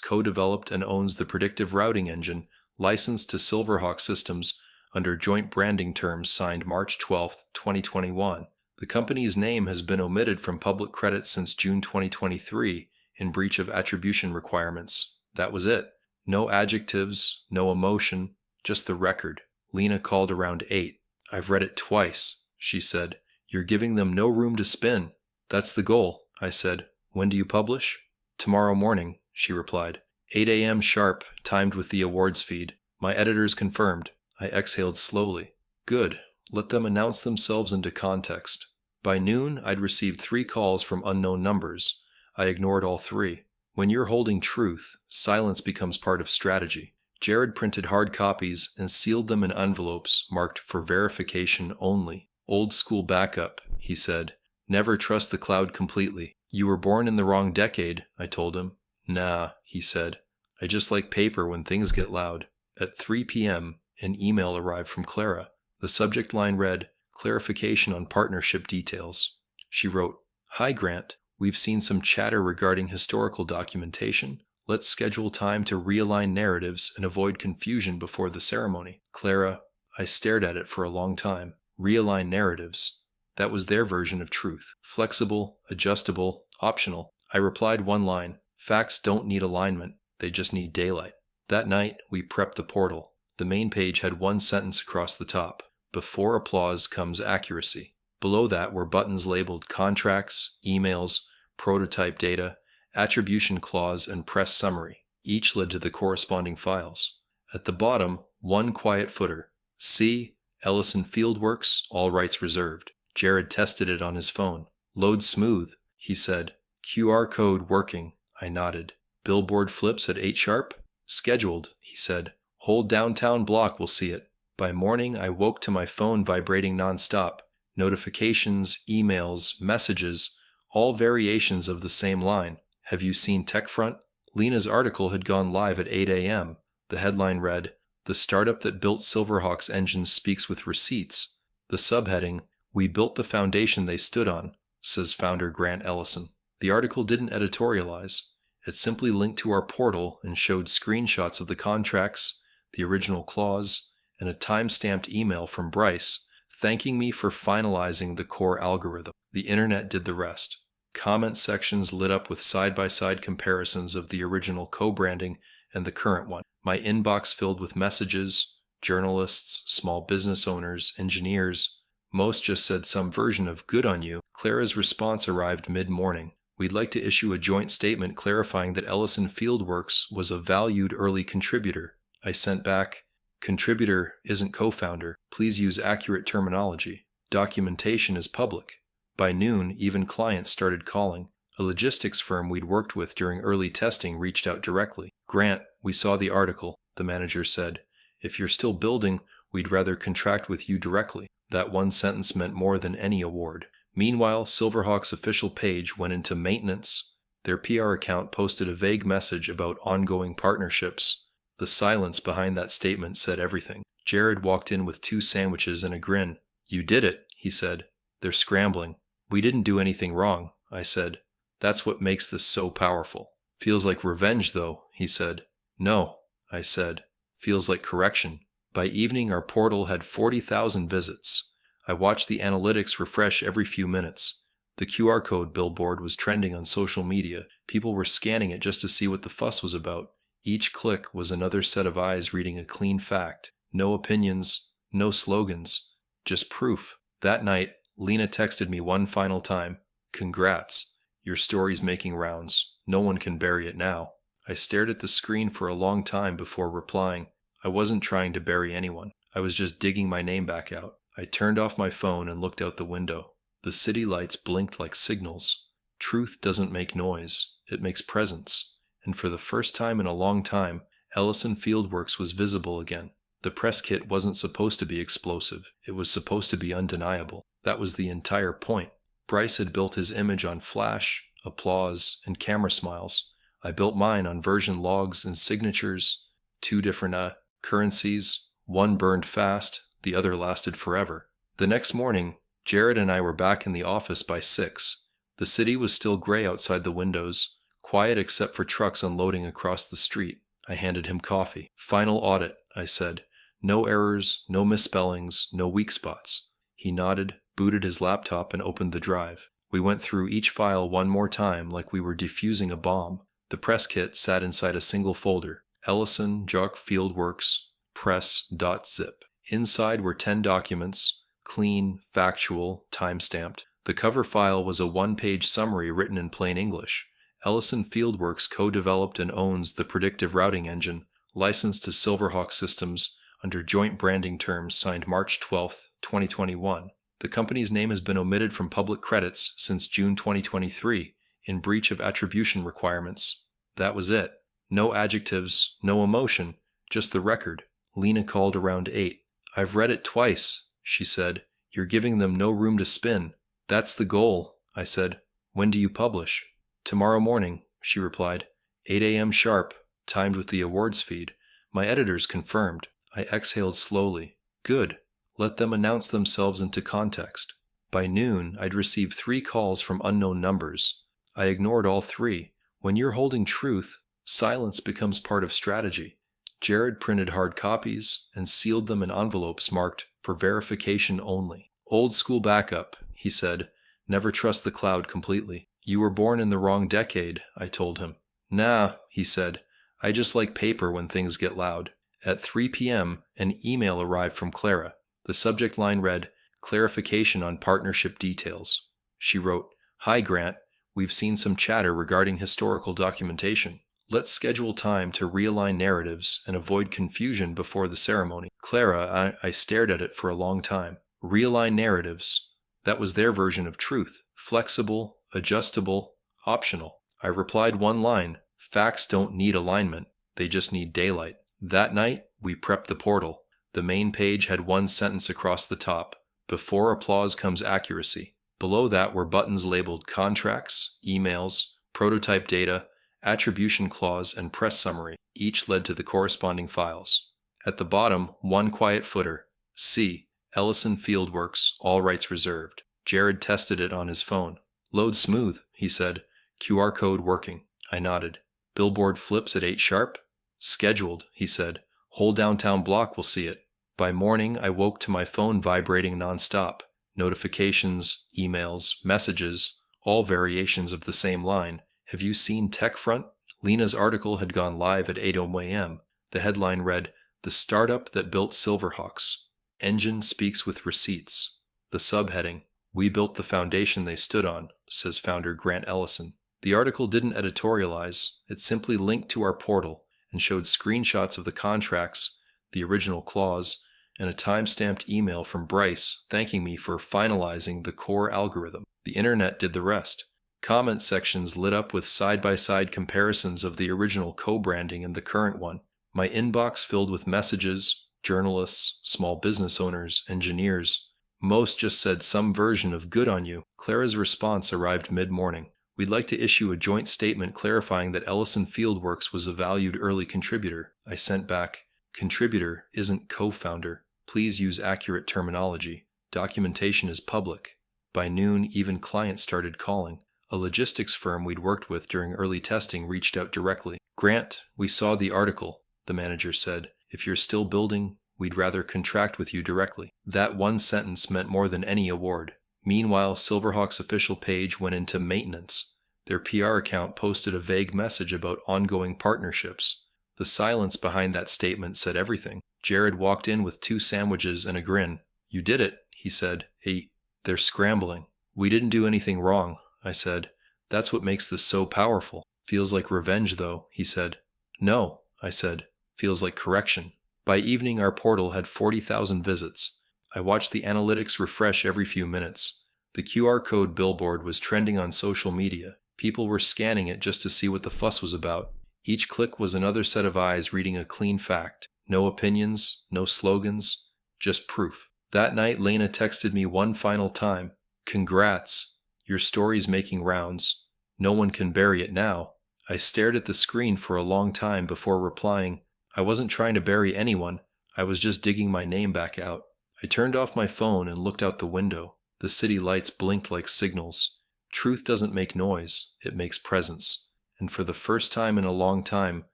co-developed and owns the predictive routing engine, licensed to Silverhawk Systems under joint branding terms signed March 12, 2021. The company's name has been omitted from public credit since June 2023 in breach of attribution requirements. That was it. No adjectives, no emotion, just the record. Lena called around 8. I've read it twice, she said. You're giving them no room to spin. That's the goal, I said. When do you publish? Tomorrow morning, she replied. 8 a.m. sharp, timed with the awards feed. My editors confirmed. I exhaled slowly. Good. Let them announce themselves into context. By noon, I'd received 3 calls from unknown numbers. I ignored all 3. When you're holding truth, silence becomes part of strategy. Jared printed hard copies and sealed them in envelopes marked for verification only. Old school backup, he said. Never trust the cloud completely. You were born in the wrong decade, I told him. Nah, he said. I just like paper when things get loud. At 3 p.m., an email arrived from Clara. The subject line read, Clarification on partnership details. She wrote, Hi Grant, we've seen some chatter regarding historical documentation. Let's schedule time to realign narratives and avoid confusion before the ceremony. Clara, I stared at it for a long time. Realign narratives. That was their version of truth. Flexible, adjustable, optional. I replied one line, Facts don't need alignment, they just need daylight. That night, we prepped the portal. The main page had one sentence across the top. Before applause comes accuracy. Below that were buttons labeled contracts, emails, prototype data, attribution clause, and press summary. Each led to the corresponding files. At the bottom, one quiet footer. C. Ellison Fieldworks, all rights reserved. Jared tested it on his phone. Load smooth, he said. QR code working, I nodded. Billboard flips at 8 sharp? Scheduled, he said. Whole downtown block will see it. By morning, I woke to my phone vibrating nonstop. Notifications, emails, messages, all variations of the same line. Have you seen TechFront? Lena's article had gone live at 8 a.m. The headline read, The startup that built Silverhawk's engines speaks with receipts. The subheading, We built the foundation they stood on, says founder Grant Ellison. The article didn't editorialize. It simply linked to our portal and showed screenshots of the contracts, the original clause, and a time-stamped email from Bryce thanking me for finalizing the core algorithm. The internet did the rest. Comment sections lit up with side-by-side comparisons of the original co-branding and the current one. My inbox filled with messages, journalists, small business owners, engineers. Most just said some version of good on you. Clara's response arrived mid-morning. We'd like to issue a joint statement clarifying that Ellison Fieldworks was a valued early contributor. I sent back, Contributor isn't co-founder. Please use accurate terminology. Documentation is public. By noon, even clients started calling. A logistics firm we'd worked with during early testing reached out directly. Grant, we saw the article, the manager said. If you're still building, we'd rather contract with you directly. That one sentence meant more than any award. Meanwhile, Silverhawk's official page went into maintenance. Their PR account posted a vague message about ongoing partnerships. The silence behind that statement said everything. Jared walked in with 2 sandwiches and a grin. You did it, he said. They're scrambling. We didn't do anything wrong, I said. That's what makes this so powerful. Feels like revenge, though, he said. No, I said. Feels like correction. By evening, our portal had 40,000 visits. I watched the analytics refresh every few minutes. The QR code billboard was trending on social media. People were scanning it just to see what the fuss was about. Each click was another set of eyes reading a clean fact. No opinions, no slogans, just proof. That night, Lena texted me one final time. Congrats. Your story's making rounds. No one can bury it now. I stared at the screen for a long time before replying. I wasn't trying to bury anyone. I was just digging my name back out. I turned off my phone and looked out the window. The city lights blinked like signals. Truth doesn't make noise. It makes presence. And for the first time in a long time, Ellison Fieldworks was visible again. The press kit wasn't supposed to be explosive. It was supposed to be undeniable. That was the entire point. Bryce had built his image on flash, applause, and camera smiles. I built mine on version logs and signatures, 2 different currencies. One burned fast, the other lasted forever. The next morning, Jared and I were back in the office by 6. The city was still gray outside the windows, quiet except for trucks unloading across the street. I handed him coffee. Final audit, I said. No errors, no misspellings, no weak spots. He nodded, booted his laptop, and opened the drive. We went through each file one more time like we were defusing a bomb. The press kit sat inside a single folder. Ellison Fieldworks press.zip. Inside were 10 documents, clean, factual, time-stamped. The cover file was a one-page summary written in plain English. Ellison Fieldworks co-developed and owns the predictive routing engine, licensed to Silverhawk Systems under joint branding terms signed March 12, 2021. The company's name has been omitted from public credits since June 2023 in breach of attribution requirements. That was it. No adjectives, no emotion, just the record. Lena called around 8. I've read it twice, she said. You're giving them no room to spin. That's the goal, I said. When do you publish? Tomorrow morning, she replied. 8 a.m. sharp, timed with the awards feed. My editors confirmed. I exhaled slowly. Good. Let them announce themselves into context. By noon, I'd received 3 calls from unknown numbers. I ignored all 3. When you're holding truth, silence becomes part of strategy. Jared printed hard copies and sealed them in envelopes marked for verification only. Old school backup, he said. Never trust the cloud completely. You were born in the wrong decade, I told him. Nah, he said. I just like paper when things get loud. At 3 p.m., an email arrived from Clara. The subject line read, Clarification on partnership details. She wrote, Hi Grant, we've seen some chatter regarding historical documentation. Let's schedule time to realign narratives and avoid confusion before the ceremony. Clara, I stared at it for a long time. Realign narratives. That was their version of truth. Flexible, adjustable, optional. I replied one line. Facts don't need alignment. They just need daylight. That night, we prepped the portal. The main page had one sentence across the top. Before applause comes accuracy. Below that were buttons labeled contracts, emails, prototype data, attribution clause, and press summary. Each led to the corresponding files. At the bottom, one quiet footer. C. Ellison Fieldworks, all rights reserved. Jared tested it on his phone. Load smooth, he said. QR code working. I nodded. Billboard flips at 8 sharp? Scheduled, he said. Whole downtown block will see it. By morning, I woke to my phone vibrating nonstop. Notifications, emails, messages, all variations of the same line. Have you seen TechFront? Lena's article had gone live at 8 a.m. The headline read, The Startup That Built Silverhawks. Engine Speaks with Receipts. The subheading, We Built the Foundation They Stood On, says founder Grant Ellison. The article didn't editorialize. It simply linked to our portal and showed screenshots of the contracts, the original clause, and a time-stamped email from Bryce thanking me for finalizing the core algorithm. The internet did the rest. Comment sections lit up with side-by-side comparisons of the original co-branding and the current one. My inbox filled with messages, journalists, small business owners, engineers. Most just said some version of good on you. Clara's response arrived mid-morning. We'd like to issue a joint statement clarifying that Ellison Fieldworks was a valued early contributor. I sent back, Contributor isn't co-founder. Please use accurate terminology. Documentation is public. By noon, even clients started calling. A logistics firm we'd worked with during early testing reached out directly. Grant, we saw the article, the manager said. If you're still building, we'd rather contract with you directly. That one sentence meant more than any award. Meanwhile, Silverhawk's official page went into maintenance. Their PR account posted a vague message about ongoing partnerships. The silence behind that statement said everything. Jared walked in with 2 sandwiches and a grin. You did it, he said. Hey, they're scrambling. We didn't do anything wrong, I said. That's what makes this so powerful. Feels like revenge, though, he said. No, I said. Feels like correction. By evening, our portal had 40,000 visits. I watched the analytics refresh every few minutes. The QR code billboard was trending on social media. People were scanning it just to see what the fuss was about. Each click was another set of eyes reading a clean fact. No opinions, no slogans, just proof. That night, Lena texted me one final time. Congrats. Your story's making rounds. No one can bury it now. I stared at the screen for a long time before replying. I wasn't trying to bury anyone. I was just digging my name back out. I turned off my phone and looked out the window. The city lights blinked like signals. Truth doesn't make noise, it makes presence. And for the first time in a long time,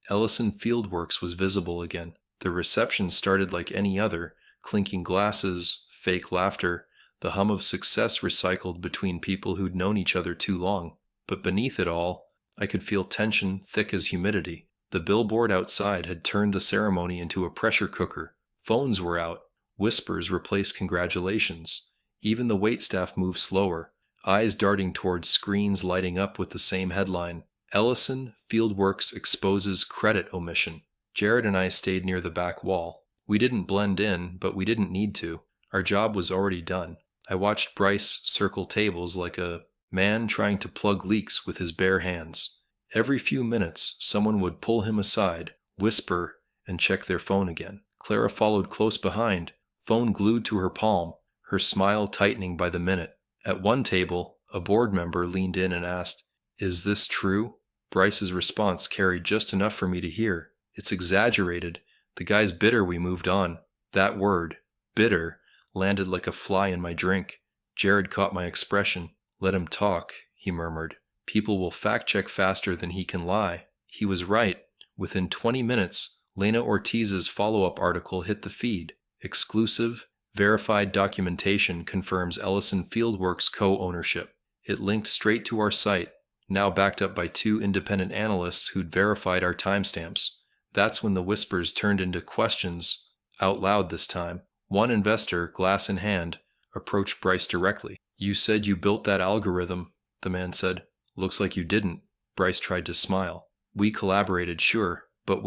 Ellison Fieldworks was visible again. The reception started like any other, clinking glasses, fake laughter, the hum of success recycled between people who'd known each other too long. But beneath it all, I could feel tension thick as humidity. The billboard outside had turned the ceremony into a pressure cooker. Phones were out. Whispers replaced congratulations. Even the waitstaff moved slower, eyes darting towards screens lighting up with the same headline: Ellison Fieldworks exposes credit omission. Jared and I stayed near the back wall. We didn't blend in, but we didn't need to. Our job was already done. I watched Bryce circle tables like a man trying to plug leaks with his bare hands. Every few minutes, someone would pull him aside, whisper, and check their phone again. Clara followed close behind, phone glued to her palm, her smile tightening by the minute. At one table, a board member leaned in and asked, "Is this true?" Bryce's response carried just enough for me to hear. "It's exaggerated. The guy's bitter we moved on." That word, bitter, landed like a fly in my drink. Jared caught my expression. "Let him talk," he murmured. "People will fact-check faster than he can lie." He was right. Within 20 minutes, Lena Ortiz's follow-up article hit the feed. Exclusive, verified documentation confirms Ellison Fieldworks co-ownership. It linked straight to our site, now backed up by 2 independent analysts who'd verified our timestamps. That's when the whispers turned into questions, out loud this time. One investor, glass in hand, approached Bryce directly. "You said you built that algorithm," the man said. "Looks like you didn't." Bryce tried to smile. "We collaborated, sure, but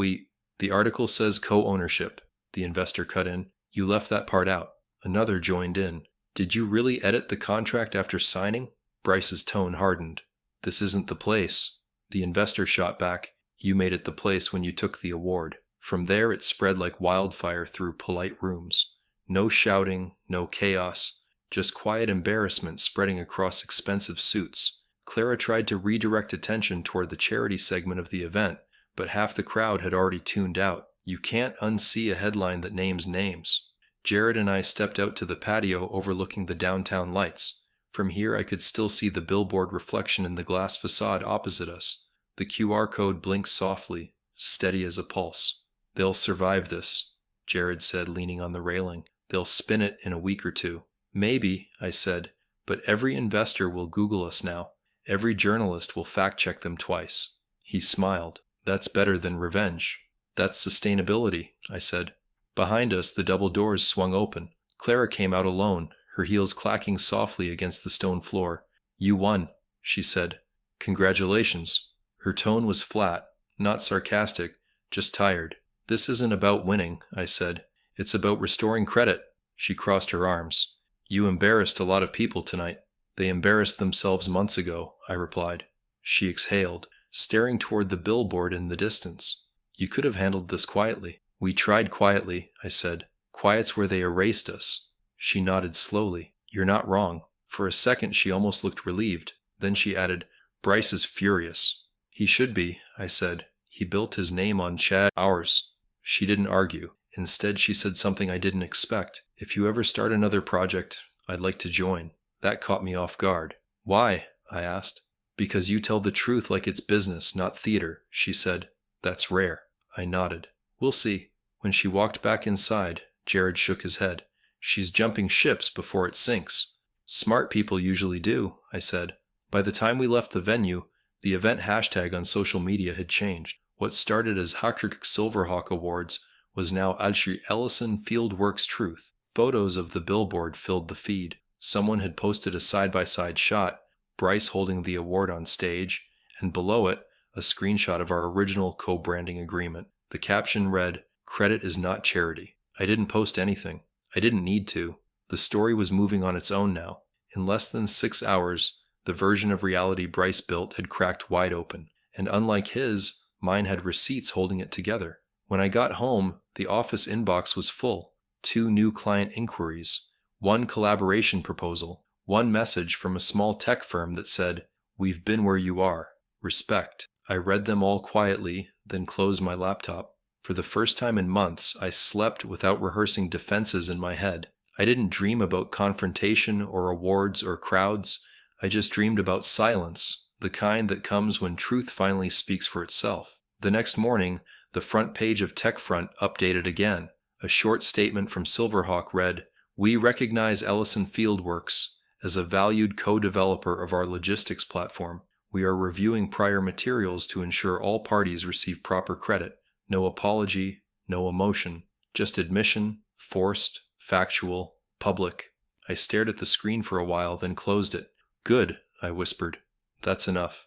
The article says co-ownership," the investor cut in. "You left that part out." Another joined in. "Did you really edit the contract after signing?" Bryce's tone hardened. "This isn't the place." The investor shot back. "You made it the place when you took the award." From there it spread like wildfire through polite rooms. No shouting, no chaos, just quiet embarrassment spreading across expensive suits. Clara tried to redirect attention toward the charity segment of the event, but half the crowd had already tuned out. You can't unsee a headline that names names. Jared and I stepped out to the patio overlooking the downtown lights. From here I could still see the billboard reflection in the glass facade opposite us. The QR code blinked softly, steady as a pulse. "They'll survive this," Jared said, leaning on the railing. "They'll spin it in a week or two." "Maybe," I said, "but every investor will Google us now. Every journalist will fact-check them twice." He smiled. "That's better than revenge." "That's sustainability," I said. Behind us, the double doors swung open. Clara came out alone, her heels clacking softly against the stone floor. "You won," she said. "Congratulations." Her tone was flat, not sarcastic, just tired. "This isn't about winning," I said. "It's about restoring credit." She crossed her arms. "You embarrassed a lot of people tonight." "They embarrassed themselves months ago," I replied. She exhaled, staring toward the billboard in the distance. "You could have handled this quietly." "We tried quietly," I said. "Quiet's where they erased us." She nodded slowly. "You're not wrong." For a second she almost looked relieved. Then she added, "Bryce is furious." "He should be," I said. "He built his name on ours." She didn't argue. Instead she said something I didn't expect. "If you ever start another project, I'd like to join." That caught me off guard. "Why?" I asked. "Because you tell the truth like it's business, not theater," she said. "That's rare." I nodded. "We'll see." When she walked back inside, Jared shook his head. "She's jumping ships before it sinks." "Smart people usually do," I said. By the time we left the venue, the event hashtag on social media had changed. What started as Hackrick Silverhawk Awards was now Ellison Fieldworks Truth. Photos of the billboard filled the feed. Someone had posted a side-by-side shot, Bryce holding the award on stage, and below it, a screenshot of our original co-branding agreement. The caption read, "Credit is not charity." I didn't post anything. I didn't need to. The story was moving on its own now. In less than 6 hours, the version of reality Bryce built had cracked wide open, and unlike his, mine had receipts holding it together. When I got home, the office inbox was full. 2 new client inquiries, 1 collaboration proposal, 1 message from a small tech firm that said, "We've been where you are. Respect." I read them all quietly, then closed my laptop. For the first time in months, I slept without rehearsing defenses in my head. I didn't dream about confrontation or awards or crowds. I just dreamed about silence, the kind that comes when truth finally speaks for itself. The next morning, the front page of TechFront updated again. A short statement from Silverhawk read, "We recognize Ellison Fieldworks as a valued co-developer of our logistics platform. We are reviewing prior materials to ensure all parties receive proper credit. No apology, no emotion, just admission, forced, factual, public." I stared at the screen for a while, then closed it. "Good," I whispered. "That's enough."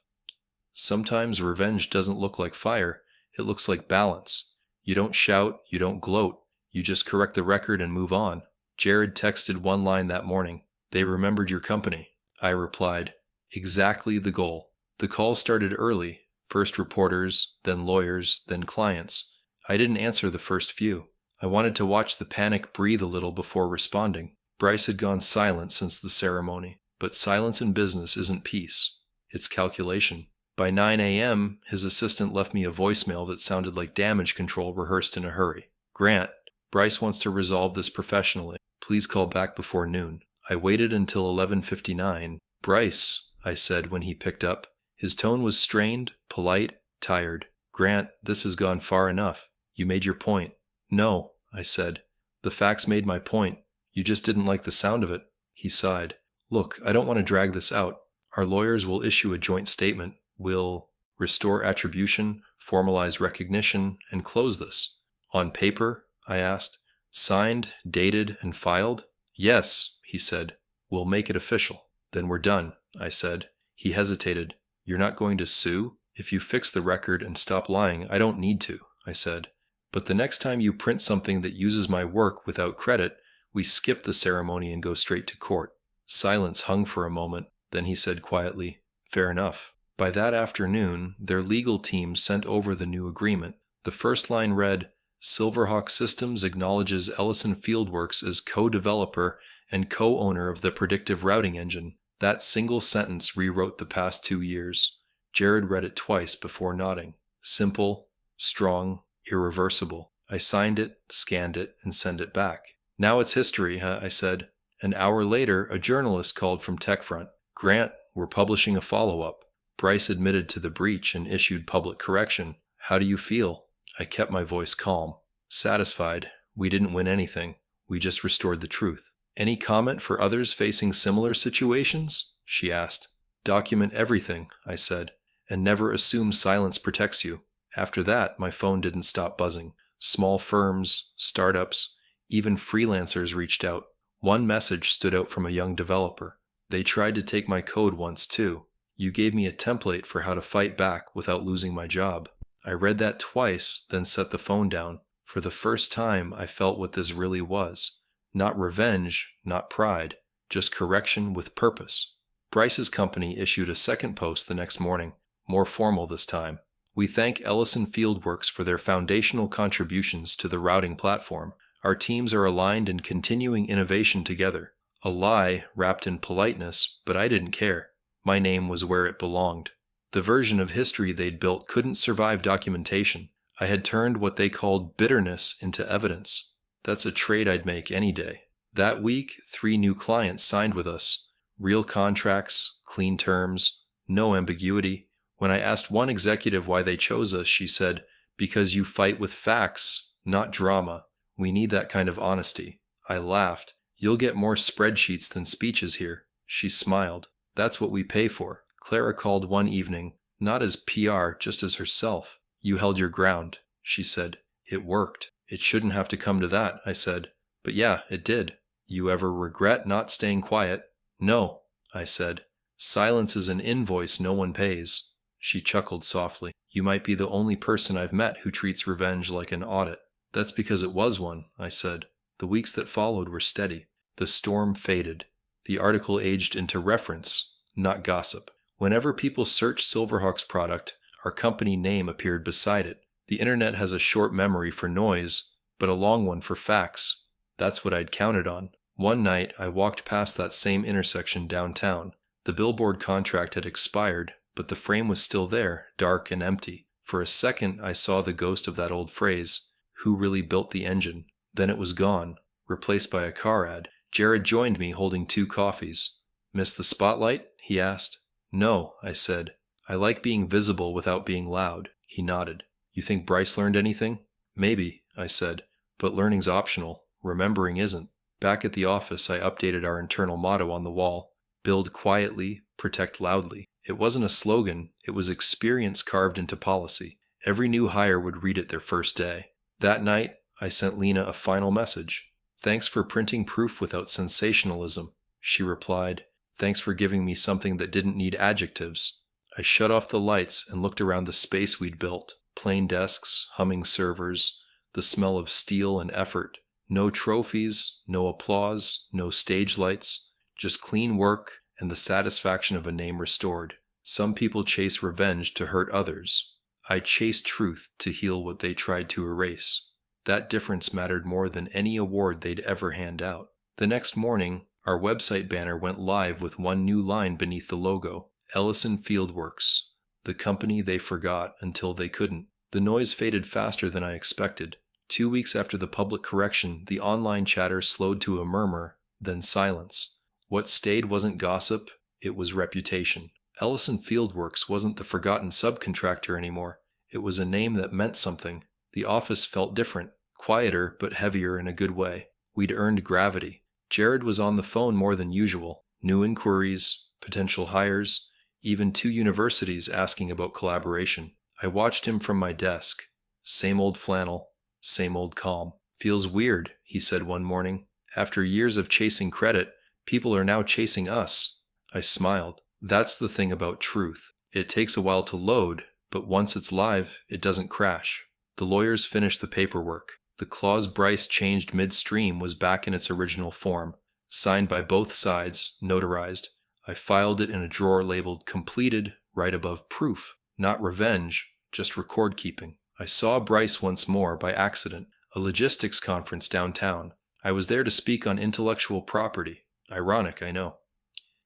Sometimes revenge doesn't look like fire, it looks like balance. You don't shout, you don't gloat, you just correct the record and move on. Jared texted one line that morning. "They remembered your company." I replied, "Exactly the goal." The call started early, first reporters, then lawyers, then clients. I didn't answer the first few. I wanted to watch the panic breathe a little before responding. Bryce had gone silent since the ceremony, but silence in business isn't peace. It's calculation. By 9 a.m., his assistant left me a voicemail that sounded like damage control rehearsed in a hurry. "Grant, Bryce wants to resolve this professionally. Please call back before noon." I waited until 11:59. "Bryce," I said when he picked up. His tone was strained, polite, tired. "Grant, this has gone far enough. You made your point." "No," I said. "The facts made my point. You just didn't like the sound of it." He sighed. "Look, I don't want to drag this out. Our lawyers will issue a joint statement. We'll restore attribution, formalize recognition, and close this." "On paper?" I asked. "Signed, dated, and filed?" "Yes," he said. "We'll make it official." "Then we're done," I said. He hesitated. "You're not going to sue? If you fix the record and stop lying, I don't need to," I said. "But the next time you print something that uses my work without credit, we skip the ceremony and go straight to court." Silence hung for a moment. Then he said quietly, "Fair enough." By that afternoon, their legal team sent over the new agreement. The first line read, "Silverhawk Systems acknowledges Ellison Fieldworks as co-developer and co-owner of the predictive routing engine." That single sentence rewrote the past 2 years. Jared read it twice before nodding. Simple, strong, irreversible. I signed it, scanned it, and sent it back. "Now it's history," I said. An hour later, a journalist called from TechFront. "Grant, we're publishing a follow-up." Bryce admitted to the breach and issued public correction. "How do you feel?" I kept my voice calm. "Satisfied. We didn't win anything. We just restored the truth." "Any comment for others facing similar situations?" she asked. "Document everything," I said, "and never assume silence protects you." After that, my phone didn't stop buzzing. Small firms, startups, even freelancers reached out. One message stood out from a young developer. "They tried to take my code once too. You gave me a template for how to fight back without losing my job." I read that twice, then set the phone down. For the first time, I felt what this really was. Not revenge, not pride, just correction with purpose. Bryce's company issued a second post the next morning, more formal this time. "We thank Ellison Fieldworks for their foundational contributions to the routing platform. Our teams are aligned in continuing innovation together." A lie wrapped in politeness, but I didn't care. My name was where it belonged. The version of history they'd built couldn't survive documentation. I had turned what they called bitterness into evidence. That's a trade I'd make any day. That week, 3 new clients signed with us. Real contracts, clean terms, no ambiguity. When I asked one executive why they chose us, she said, "Because you fight with facts, not drama. We need that kind of honesty." I laughed. "You'll get more spreadsheets than speeches here." She smiled. "That's what we pay for." Clara called one evening, not as PR, just as herself. "You held your ground," she said. "It worked." "It shouldn't have to come to that," I said. "But yeah, it did." "You ever regret not staying quiet?" "No," I said. "Silence is an invoice no one pays." She chuckled softly. "You might be the only person I've met who treats revenge like an audit." "That's because it was one," I said. The weeks that followed were steady. The storm faded. The article aged into reference, not gossip. Whenever people searched Silverhawk's product, our company name appeared beside it. The internet has a short memory for noise, but a long one for facts. That's what I'd counted on. One night, I walked past that same intersection downtown. The billboard contract had expired, but the frame was still there, dark and empty. For a second, I saw the ghost of that old phrase, "Who really built the engine?" Then it was gone, replaced by a car ad. Jared joined me holding 2 coffees. Miss the spotlight? He asked. No, I said. I like being visible without being loud. He nodded. You think Bryce learned anything? Maybe, I said. But learning's optional. Remembering isn't. Back at the office, I updated our internal motto on the wall. Build quietly, protect loudly. It wasn't a slogan, it was experience carved into policy. Every new hire would read it their first day. That night, I sent Lena a final message. Thanks for printing proof without sensationalism. She replied, thanks for giving me something that didn't need adjectives. I shut off the lights and looked around the space we'd built. Plain desks, humming servers, the smell of steel and effort. No trophies, no applause, no stage lights, just clean work and the satisfaction of a name restored. Some people chase revenge to hurt others. I chased truth to heal what they tried to erase. That difference mattered more than any award they'd ever hand out. The next morning, our website banner went live with one new line beneath the logo, Ellison Fieldworks, the company they forgot until they couldn't. The noise faded faster than I expected. 2 weeks after the public correction, the online chatter slowed to a murmur, then silence. What stayed wasn't gossip, it was reputation. Ellison Fieldworks wasn't the forgotten subcontractor anymore. It was a name that meant something. The office felt different, quieter but heavier in a good way. We'd earned gravity. Jared was on the phone more than usual. New inquiries, potential hires, even 2 universities asking about collaboration. I watched him from my desk. Same old flannel, same old calm. Feels weird, he said one morning. After years of chasing credit, people are now chasing us. I smiled. That's the thing about truth. It takes a while to load, but once it's live, it doesn't crash. The lawyers finished the paperwork. The clause Bryce changed midstream was back in its original form, signed by both sides, notarized. I filed it in a drawer labeled completed right above proof. Not revenge, just record keeping. I saw Bryce once more by accident, a logistics conference downtown. I was there to speak on intellectual property. Ironic, I know.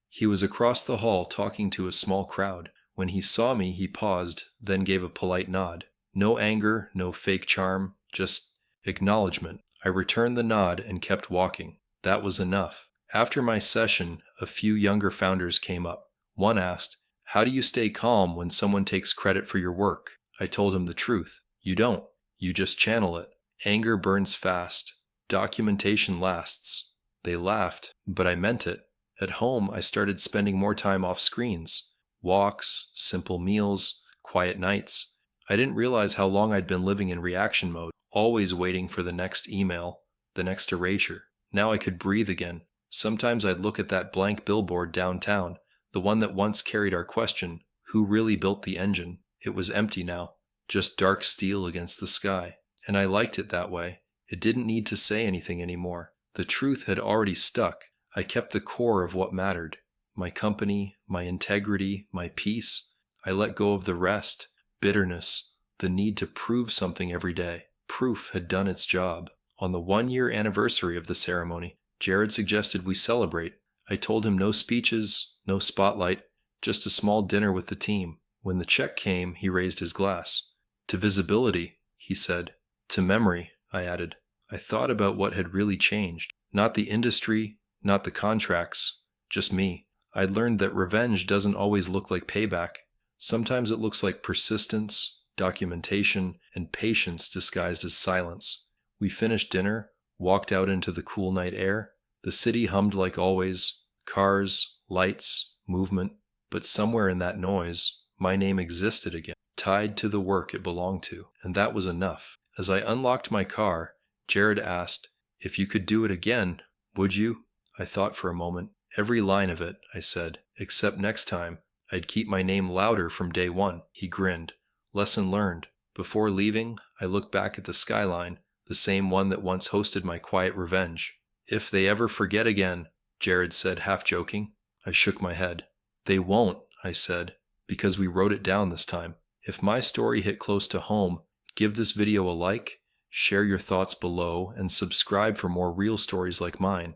He was across the hall talking to a small crowd. When he saw me, he paused, then gave a polite nod. No anger, no fake charm, just acknowledgement. I returned the nod and kept walking. That was enough. After my session, a few younger founders came up. One asked, "How do you stay calm when someone takes credit for your work?" I told him the truth. You don't. You just channel it. Anger burns fast. Documentation lasts. They laughed, but I meant it. At home, I started spending more time off screens. Walks, simple meals, quiet nights. I didn't realize how long I'd been living in reaction mode, always waiting for the next email, the next erasure. Now I could breathe again. Sometimes I'd look at that blank billboard downtown, the one that once carried our question, who really built the engine? It was empty now, just dark steel against the sky. And I liked it that way. It didn't need to say anything anymore. The truth had already stuck. I kept the core of what mattered. My company, my integrity, my peace. I let go of the rest, bitterness, the need to prove something every day. Proof had done its job. On the 1-year anniversary of the ceremony, Jared suggested we celebrate. I told him no speeches, no spotlight, just a small dinner with the team. When the check came, he raised his glass. To visibility, he said. To memory, I added. I thought about what had really changed. Not the industry, not the contracts, just me. I'd learned that revenge doesn't always look like payback. Sometimes it looks like persistence, documentation, and patience disguised as silence. We finished dinner, walked out into the cool night air. The city hummed like always, cars, lights, movement. But somewhere in that noise, my name existed again, tied to the work it belonged to, and that was enough. As I unlocked my car, Jared asked, "If you could do it again, would you?" I thought for a moment. "Every line of it," I said, "except next time, I'd keep my name louder from day one." He grinned. Lesson learned. Before leaving, I looked back at the skyline, the same one that once hosted my quiet revenge. "If they ever forget again," Jared said, half joking. I shook my head. "They won't," I said, "because we wrote it down this time." If my story hit close to home, give this video a like, share your thoughts below, and subscribe for more real stories like mine.